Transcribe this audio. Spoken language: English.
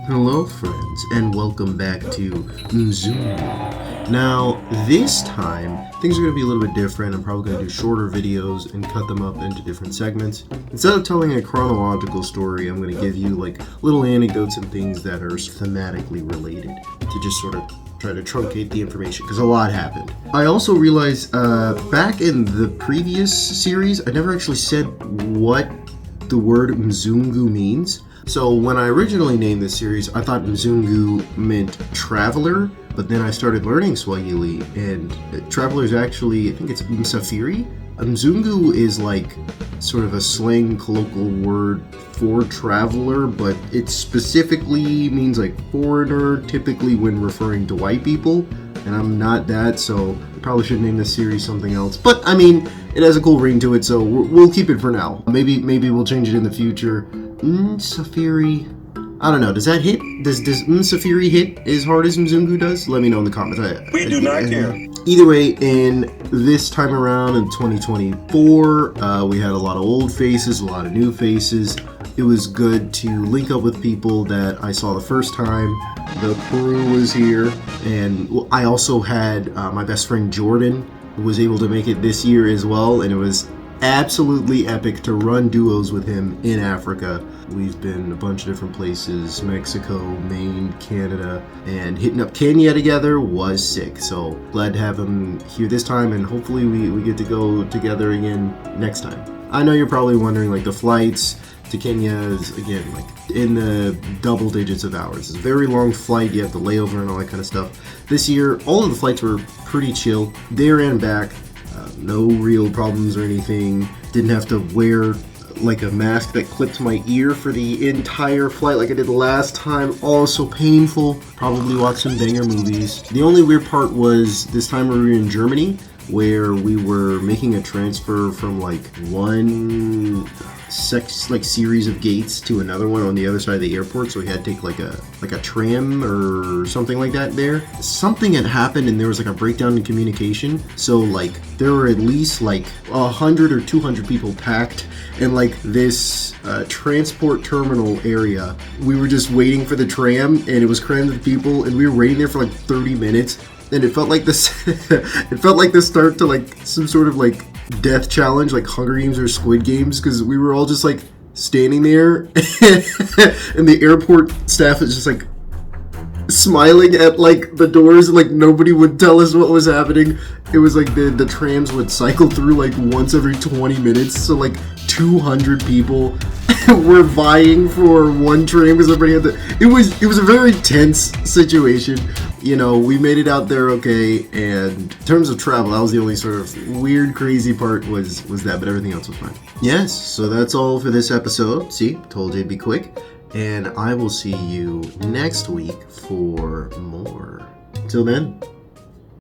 Hello friends, and welcome back to MZUNGU. Now, this time, things are going to be a little bit different. I'm probably going to do shorter videos and cut them up into different segments. Instead of telling a chronological story, I'm going to give you like little anecdotes and things that are thematically related to just sort of try to truncate the information, because a lot happened. I also realized back in the previous series, I never actually said what the word MZUNGU means. So when I originally named this series, I thought MZUNGU meant traveler, but then I started learning Swahili, and traveler is actually, I think it's Msafiri. MZUNGU is like sort of a slang colloquial word for traveler, but it specifically means like foreigner, typically when referring to white people, and I'm not that, so I probably should name this series something else. But I mean, it has a cool ring to it, so we'll keep it for now. Maybe we'll change it in the future. Safiri. I don't know. Does that hit? Does Safiri hit as hard as MZUNGU does? Let me know in the comments. We do not care. Either way, in this time around in 2024, we had a lot of old faces, a lot of new faces. It was good to link up with people that I saw the first time. The crew was here, and I also had my best friend Jordan, who was able to make it this year as well, and it was absolutely epic to run duos with him in Africa. We've been a bunch of different places, Mexico, Maine, Canada, and hitting up Kenya together was sick. So glad to have him here this time, and hopefully we get to go together again next time. I know you're probably wondering, like, the flights to Kenya is, again, like in the double digits of hours. It's a very long flight, you have the layover and all that kind of stuff. This year, all of the flights were pretty chill, there and back. No real problems or anything. Didn't have to wear like a mask that clipped my ear for the entire flight like I did the last time. Oh, so painful. Probably watch some banger movies. The only weird part was this time we were in Germany, where we were making a transfer from like one series of gates to another one on the other side of the airport, so we had to take like a tram or something like that there. Something had happened and there was like a breakdown in communication, so like there were at least like 100 or 200 people packed in like this transport terminal area. We were just waiting for the tram, and it was crammed with people, and we were waiting there for like 30 minutes. And it felt like this it felt like the start to like some sort of like death challenge, like Hunger Games or Squid Games, because we were all just like standing there and the airport staff is just like smiling at like the doors, and like nobody would tell us what was happening. It was like the trams would cycle through like once every 20 minutes, so like 200 people were vying for one tram because everybody had to. It was a very tense situation. You know, we made it out there okay, and in terms of travel, that was the only sort of weird, crazy part was that, but everything else was fine. Yes, so that's all for this episode. See, told you it'd be quick, and I will see you next week for more. Till then,